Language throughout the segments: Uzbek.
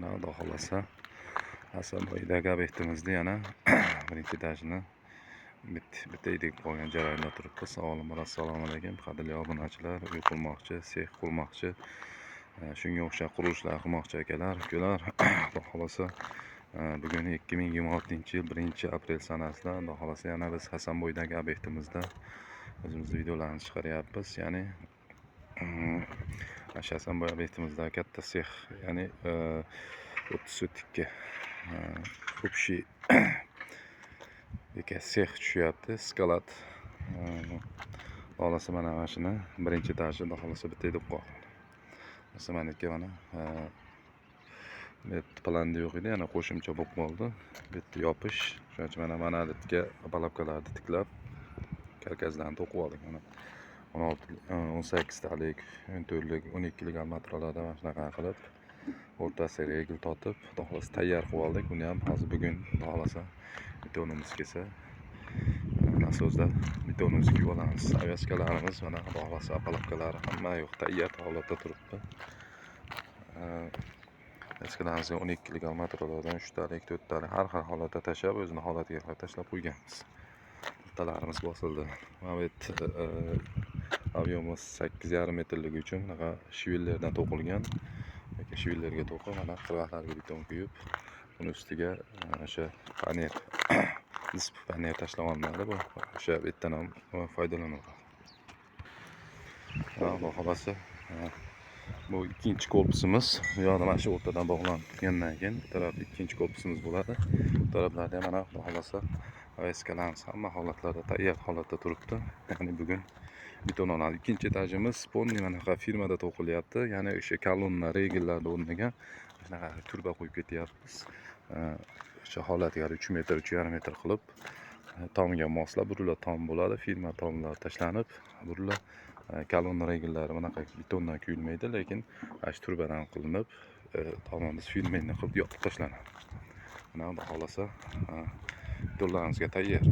Xudo xolasa Hasanboydagi obyektimizda yana birinchi etajini bitta qolgan jarayonda turibdi. Assalomu alaykum qadrli obunachilar, uy qurmoqchi, sex qurmoqchi, shunga o'xshab qurilishlar qilmoqchi akalar, ukalar. Xudo xolasa bugun 2026-yil 1-aprel sanasida Xudo xolasa yana biz Hasanboydagi obyektimizda o'zimiz videolarni chiqaryapmiz. Ya'ni Hasanboy obyektimizda katta sex, ya'ni 30 sotikka общий sex tushyapti, skalat. Xolasa mana shuni birinchi etaji Xudo xolasa bitta edib qoldi. Maniki mana planda yo'q edi, yana qo'shimcha bo'lib qoldi. Bitta yopish, shuning uchun mana monolitga balobkalarni tiklab, karkaslarni to'qib oldik. Mana 18 talik, 14lik, 12lik armaturalarda mana shunaqa qilib, o'rtasiga egil tortib, Xudo xolasa tayyor qilib oldik. Buni ham hozir bugun Xudo xolasa betonimiz kelsa, nasozda betonimiz quyib olamiz. Avyaskalarimiz mana Xudo xolasa balobkalari hamma yo'q, tayyor holatda turibdi. Eskilarimizni 12lik armaturalardan 3 talik, 4 talik har xil holatda tashlab, o'zini holatiga qarab tashlab qo'yganmiz. Bittalarimiz bosildi. Mana bu ob'yemi 8,5 metrligi uchun bunaqa shivellardan to'qilgan. Shivellarga to'qib, mana qirg'oqlarga beton quyib, uni ustiga o'sha panel, nisp panel tashlab olinadi. Bu o'sha betdan ham foydalaniladi. Xudo xolasa bu ikkinchi korpusimiz. Bu yoqda mana shu o'rtadan bog'langandan keyin bu taraf ikkinchi korpusimiz bo'ladi. Bu taraflarda mana Xudo xolasa avyaskalarimiz hamma holatlarda tayyor holatda turibdi. Ya'ni bugun beton oladi. Ikkinchi etajimiz ponni mana shu firmada to'qilyapti. Ya'ni o'sha kolonnalar, regellarni o'rniga shunaqa turba qo'yib ketyapmiz. O'sha holatiga 3 metr, 3,5 metr qilib tomga moslab, burlar tom bo'ladi. Firma tomlar tashlanib, burlar kolonna regellari bunaqa betondan quyilmaydi, lekin shu turbadan qilinib, tomimiz firmenni qilib yopib tashlanadi. Mana Xudo xolasa betonlarimizga tayyor.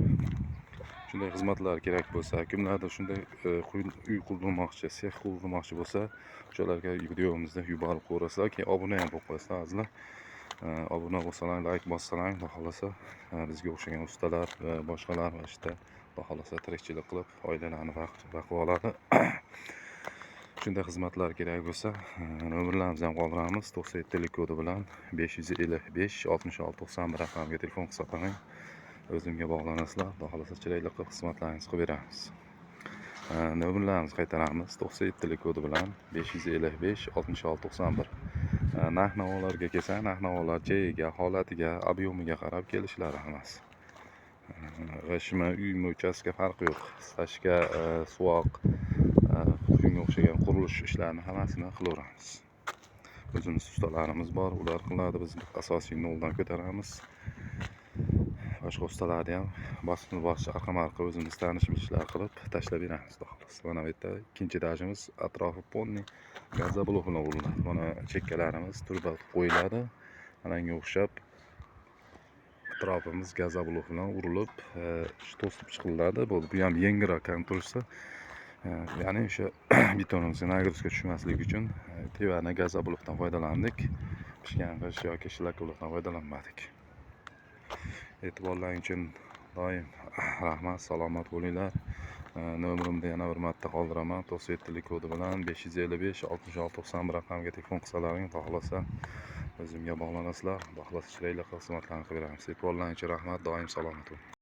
Shunday xizmatlar kerak bo'lsa, kimlardir shunday uy qurmoqchi, sex qurmoqchi bo'lsa, o'shalarga videomizda yuborib ko'rasizlar, keyin obuna ham bo'lib qo'yasizlar. Azizlar, obuna bo'lsalar, like bossalar, Xudo xolasa bizga o'xshagan ustalar va boshqalar işte Xudo xolasa tirikchilik qilib oilalarni boqib oladi. Shunday xizmatlar kerak bo'lsa, nomerlarimizni ham qoldiramiz. 97lik kodi bilan 555 66 91 raqamiga telefon hisoblamang. O'zimga bog'lanasizlar. Xudo xolasa chiroyli qilib xizmatlaringizni qilib beramiz. Nomerlarimizni qaytaramiz. 97lik kodi bilan 555 66 91. Narx-navolarga kelsa, narx-navolar joyiga, holatiga, ob'yemiga qarab kelishlari hammasi. Va shima uy uchastka farqi yo'q. Stashka, suvoq, shunga o'xshagan qurilish ishlarini hammasini qilaveramiz. O'zimiz ustalarimiz bor, ular qiladi, biz asosiy noldan ko'taramiz. Boshqa ustalarni ham bosib arqa-marqa o'zimiz tanish bilishlar qilib tashlab beramiz. Mana bu yerda ikkinchi etajimiz atrofi ponni gazoblok bilan uriladi. Mana chekkalarimiz turba qo'yiladi. Menga o'xshab atrofimiz gazoblok bilan urilib, to'sib chiqiladi. Bu ham yengilroq konstruksiya. Ya'ni o'sha betonimizga nagruzka tushmasligi uchun tevani gazoblokdan foydalandik. Pishgan g'ish yoki shlakolokdan foydalanmadik. E'tiborlaringiz uchun doim rahmat, salomat bo'linglar. Nomerimni yana bir marta qoldiraman. 97lik kodi bilan 555 66 91 raqamiga telefon qilsalaring, Xudo xolasa o'zimga bog'lanasizlar. Xudo xolasa chiroyli xizmatlarni qilib beramiz. E'tiborlaringiz uchun rahmat, doim salomat bo'ling.